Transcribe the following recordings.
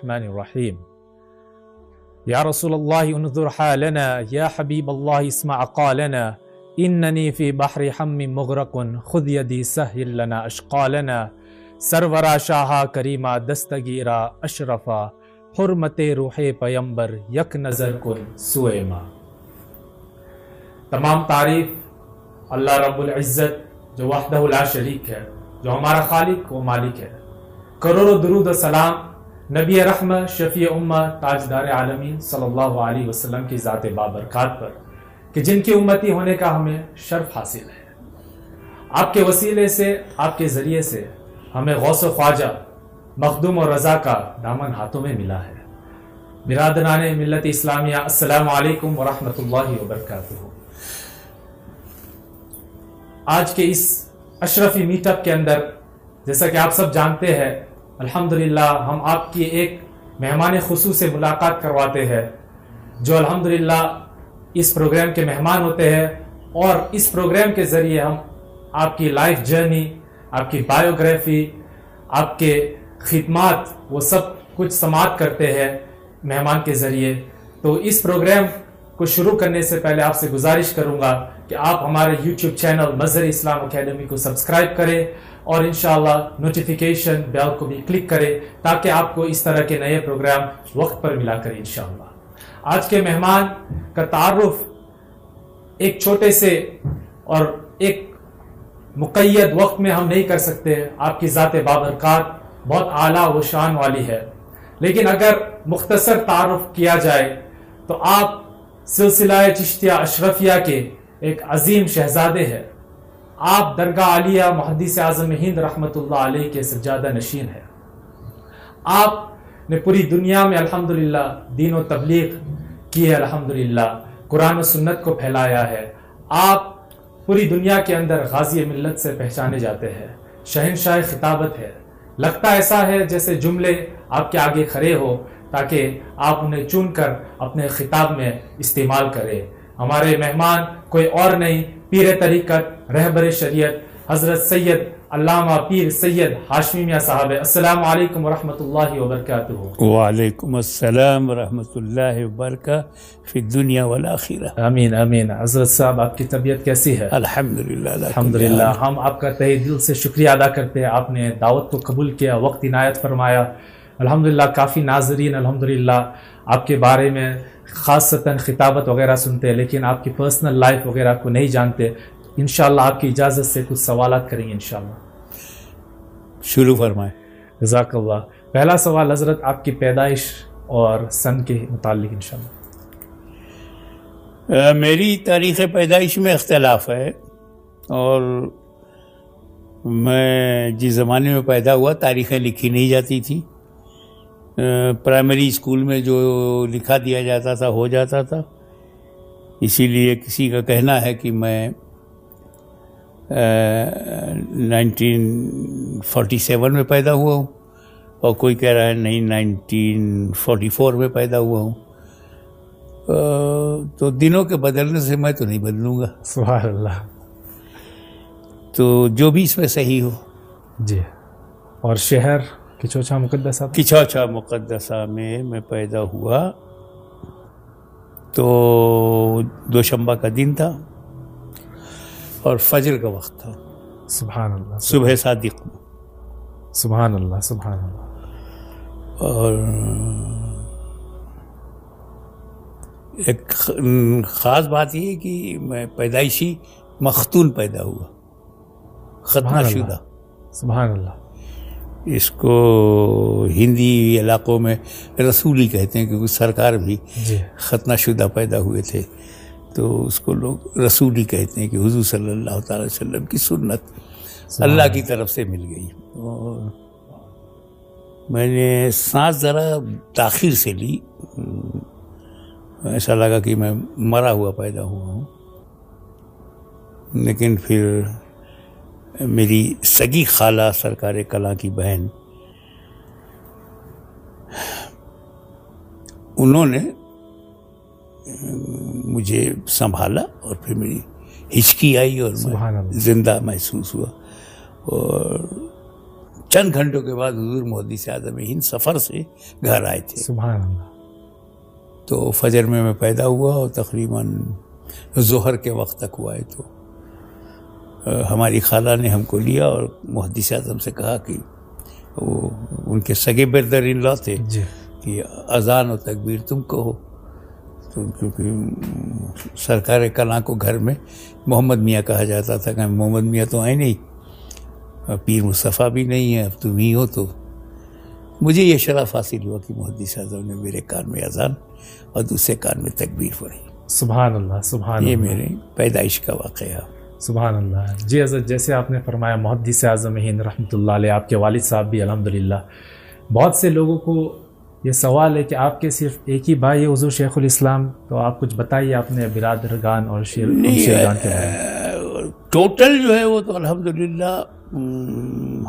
बिस्मिल्लाहिर्रहमानिर्रहीम। या रसूलल्लाह उन्ज़ुर हालना, या हबीबल्लाह इस्मा अक़ालना, इन्ननी फ़ी बहरि हम्मिन मुग़रक़ुन, खुज़ यदी सह्हिल लना अशक़ालना। सरवरा शाहा करीमा दस्तगीरा अशरफा, हुर्मते रूहे पैगंबर यक नज़र कुन सुएमा। तमाम तारीफ अल्लाह रब्बुल इज़्ज़त जो वहदहु ला शरीक है, जो हमारा खालिक व मालिक है। करोड़ों दुरूद व सलाम नबी रहमत शफी उम्मत ताजदार आलमीन सल्लल्लाहु अलैहि वसल्लम की ज़ात बाबरकात पर कि जिनकी उम्मती होने का हमें शर्फ हासिल है। आपके वसीले से, आपके ज़रिए से हमें गौस ख्वाजा मखदूम और रज़ा का दामन हाथों में मिला है। बिरादरान मिल्लत इस्लामिया, अस्सलामु अलैकुम व रहमतुल्लाहि व बरकातुहू। आज के इस अशरफी मीटअप के अंदर, जैसा कि आप सब जानते हैं, अल्हम्दुलिल्लाह हम आपकी एक मेहमान खुसूस से मुलाकात करवाते हैं, जो अल्हम्दुलिल्लाह इस प्रोग्राम के मेहमान होते हैं और इस प्रोग्राम के ज़रिए हम आपकी लाइफ जर्नी, आपकी बायोग्राफी, आपके खिदमात वो सब कुछ समात करते हैं मेहमान के ज़रिए। तो इस प्रोग्राम को शुरू करने से पहले आपसे गुजारिश करूंगा कि आप हमारे YouTube चैनल मज़हर इस्लाम अकेडमी को सब्सक्राइब करें और इंशाअल्लाह नोटिफिकेशन बेल को भी क्लिक करें, ताकि आपको इस तरह के नए प्रोग्राम वक्त पर मिला करें इंशाअल्लाह। आज के मेहमान का तारुफ एक छोटे से और एक मुक़य्यद वक्त में हम नहीं कर सकते। आपकी ज़ात बाबरकात बहुत आला व शान वाली है, लेकिन अगर मुख्तसर तारुफ किया जाए तो आप सिलसिला चिश्तिया अशरफिया के एक अजीम शहजादे हैं। आप दरगाह आलिया मुहद्दिस आज़म हिंद रहमतुल्लाह अलैह के सज्जादा नशीन है। आपने पूरी दुनिया में अल्हम्दुलिल्लाह दीन व तबलीग की है, अल्हम्दुलिल्लाह कुरान व सुन्नत को फैलाया है। आप पूरी दुनिया के अंदर गाजी मिल्लत से पहचाने जाते हैं, शहनशाह खिताबत है। लगता ऐसा है जैसे जुमले आपके आगे खड़े हो, ताकि आप उन्हें चुनकर अपने खिताब में इस्तेमाल करें। हमारे मेहमान कोई और नहीं, पीर तरीक़त, रहबर शरीयत, हज़रत सैयद अल्लामा पीर सैयद हाशमी मियां साहब। अस्सलामु अलैकुम व रहमतुल्लाहि व बरकातुहू। वालेकुम अस्सलाम व रहमतुल्लाहि व बरकातुहू फ़ी दुनिया वल आखिरह। आमीन आमीन। हज़रत साहब, आपकी तबीयत कैसी है? अल्हम्दुलिल्लाह अल्हम्दुलिल्लाह। हम आपका तहे दिल से शुक्रिया अदा करते हैं, आपने दावत को कबूल किया, वक्त इनायत फरमाया। अल्हम्दुलिल्लाह काफ़ी नाज़रीन अल्हम्दुलिल्लाह आपके बारे में ख़ासतन खिताबत वगैरह सुनते हैं, लेकिन आपकी पर्सनल लाइफ वगैरह को नहीं जानते। इंशाअल्लाह आपकी इजाज़त से कुछ सवालात करेंगे इंशाअल्लाह। शुरू फरमाएं। जज़ाकल्लाह। पहला सवाल हज़रत, आपकी पैदाइश और सन के मुतालिक इंशाअल्लाह। मेरी तारीख़ पैदाइश में इख्तिलाफ है, और मैं जिस ज़माने में पैदा हुआ तारीख़ें लिखी नहीं जाती थी। प्राइमरी स्कूल में जो लिखा दिया जाता था हो जाता था। इसीलिए किसी का कहना है कि मैं 1947 में पैदा हुआ हूँ, और कोई कह रहा है नहीं 1944 में पैदा हुआ हूँ। तो दिनों के बदलने से मैं तो नहीं बदलूँगा। सुभान अल्लाह। तो जो भी इसमें सही हो जी। और शहर किचौछा मुक़द्दसा? किचौछा मुक़द्दसा में मैं पैदा हुआ। तो दोशंबा का दिन था और फजर का वक्त था। सुभान अल्लाह। सुबह सादिक में। सुभान अल्लाह सुभान अल्लाह। और एक ख़ास बात ये कि मैं पैदाइशी मख्तून पैदा हुआ, खतनाशुदा। सुभान अल्लाह। इसको हिंदी इलाकों में रसूली कहते हैं, क्योंकि सरकार भी खतनाशुदा पैदा हुए थे, तो उसको लोग रसूली कहते हैं कि हुज़ूर सल्लल्लाहु अलैहि वसल्लम की सुन्नत अल्लाह की तरफ से मिल गई। और मैंने सांस ज़रा ताख़ीर से ली, ऐसा लगा कि मैं मरा हुआ पैदा हुआ हूँ। लेकिन फिर मेरी सगी खाला सरकार कला की बहन, उन्होंने मुझे संभाला और फिर मेरी हिचकी आई और मैं जिंदा महसूस हुआ। और चंद घंटों के बाद हुजूर मुहद्दिस आज़म हिंद सफ़र से घर आए थे। सुभान अल्लाह। तो फजर में मैं पैदा हुआ और तकरीबन ज़ोहर के वक्त तक हुआ है। तो हमारी खाला ने हमको लिया और मुहद्दिस आज़म से कहा कि वो उनके सगे ब्रदर इन लॉ थे कि अजान और तकबीर तुम कहो। तो क्योंकि सरकार कला को घर में मोहम्मद मियाँ कहा जाता था कि मोहम्मद मियाँ तो आए नहीं, पीर मुस्तफ़ा भी नहीं है, अब तुम ही हो। तो मुझे ये शरफ हासिल हुआ कि मुहद्दिस आज़म ने मेरे कान में अजान और दूसरे कान में तकबीर पढ़ी। सुभान अल्लाह, सुभान ये अल्लाह। मेरे पैदाइश का वाक़या। सुभान अल्लाह। जी हज़रत, जैसे आपने फरमाया मुहद्दिस आज़म हिंद रहमतुल्लाह अलैह, आपके वालिद साहब भी अल्हम्दुलिल्लाह। बहुत से लोगों को ये सवाल है कि आपके सिर्फ एक ही भाई है हुज़ूर शेखुल इस्लाम, तो आप कुछ बताइए अपने बिरादरगान और शेरगान के बारे में। टोटल जो है वो तो अल्हम्दुलिल्लाह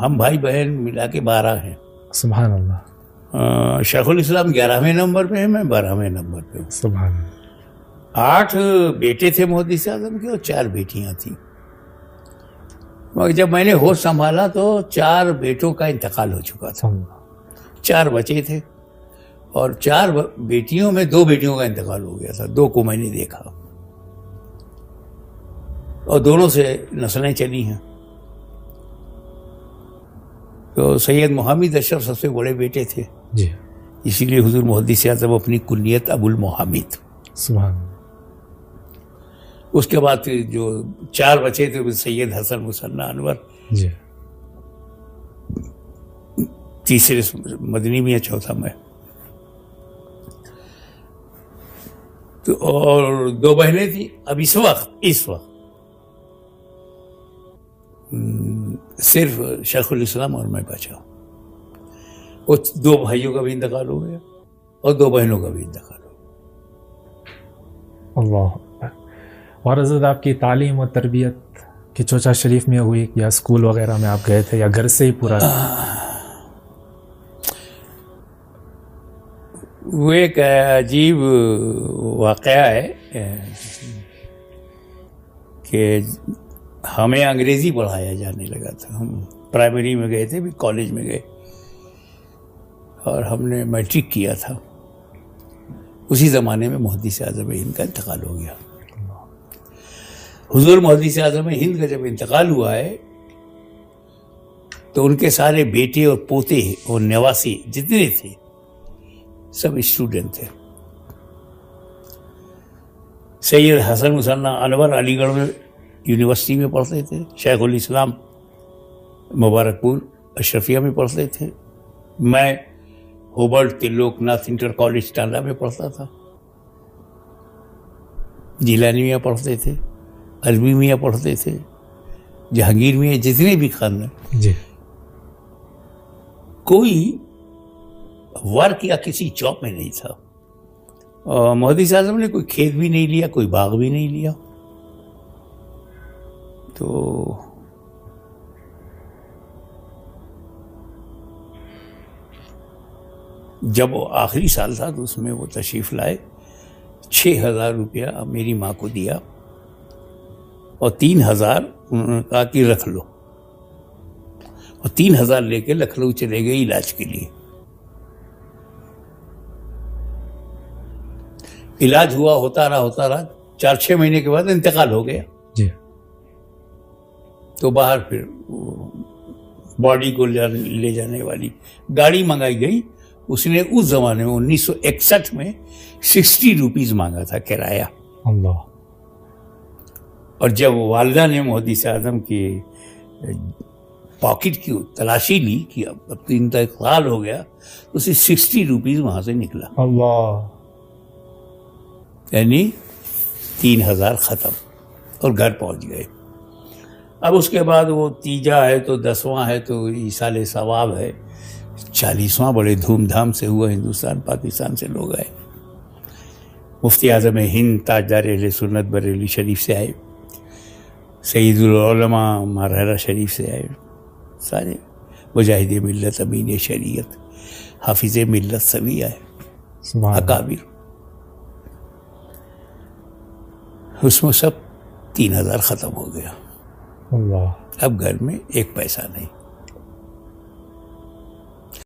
हम भाई बहन मिला के 12 हैं। सुभान अल्लाह। शेखुल इस्लाम 11वें नंबर पे है, मैं 12वें नंबर पे हूँ। सुभान अल्लाह। 8 बेटे थे मुहद्दिस आज़म के और 4 बेटियां थी। मगर जब मैंने होश संभाला तो 4 बेटों का इंतकाल हो चुका था, 4 बचे थे और 4 बेटियों में 2 बेटियों का इंतकाल हो गया था। 2 को मैंने देखा और दोनों से नस्लें चली हैं। तो सैयद मोहम्मद अशरफ सबसे बड़े बेटे थे जी, इसीलिए हुजूर मुहद्दिस आज़म अपनी कुनियत अबुल मोहम्मद। सुभान। उसके बाद जो 4 बचे थे सैयद हसन मुसन्ना अनवर जी, तीसरे मदनी मियाँ, चौथा मैं। तो और 2 बहनें थी। अब इस वक्त सिर्फ शेखुल इस्लाम और मैं बचा। वो 2 भाइयों का भी इंतकाल हो गया और 2 बहनों का भी इंतकाल हो गया। अल्लाह। और हज़रत आपकी तालीम और तरबियत की चोचा शरीफ में हुई या स्कूल वगैरह में आप गए थे या घर से ही पूरा? वो एक अजीब वाक़या है कि हमें अंग्रेज़ी पढ़ाया जाने लगा था। हम प्राइमरी में गए थे, भी कॉलेज में गए और हमने मैट्रिक किया था। उसी ज़माने में मुहद्दिस आज़म हिंद का इंतकाल हो गया। हुजूर मुहद्दिस आज़म हिंद का जब इंतकाल हुआ है तो उनके सारे बेटे और पोते और नवासी जितने थे सब स्टूडेंट थे। सैयद हसन मुसन्ना अनवर अलीगढ़ में यूनिवर्सिटी में पढ़ते थे। शेखुल इस्लाम मुबारकपुर अशरफिया में पढ़ते थे। मैं Hobart Triloknath inter college Tanda में पढ़ता था। जिलानी मियाँ पढ़ते थे, अलवी मियाँ पढ़ते थे, जहांगीर मियाँ, जितने भी खानदान जी, कोई वर्क या किसी जॉब में नहीं था। मुहद्दिस आज़म ने कोई खेत भी नहीं लिया, कोई बाग भी नहीं लिया। तो जब वो आखिरी साल था तो उसमें वो तशरीफ़ लाए। 6,000 रुपया मेरी माँ को दिया और 3,000 उन्होंने कहा कि रख लो, और 3,000 लेके लखनऊ चले गए इलाज के लिए। इलाज हुआ, होता रहा 4-6 महीने के बाद इंतकाल हो गया जी। तो बाहर फिर बॉडी को ले जाने वाली गाड़ी मंगाई गई। उसने उस जमाने में 1961 में 60 रुपीज़ मांगा था किराया। अल्लाह। और जब वालिदा ने मुहद्दिस आज़म की पॉकेट की तलाशी ली कि अब तो इंतकाल हो गया, तो उसे 60 रुपीज़ वहाँ से निकला। अल्लाह। यानी 3,000 ख़त्म और घर पहुँच गए। अब उसके बाद वो तीजा है तो 10वां है तो ईसाले सवाब है, 40वां बड़े धूमधाम से हुआ। हिंदुस्तान पाकिस्तान से लोग आए। मुफ्ती आज़म हिंद ताजदार अहले सुन्नत बरेली शरीफ से आए, सईदुल उलमा मारहरा शरीफ से आए, सारे मुजाहिद मिल्लत, अमीन शरीयत, हाफिज़ मिल्लत सभी आए, अकाबिर। उसमें सब 3,000 ख़त्म हो गया। अल्लाह। अब घर में 1 पैसा नहीं।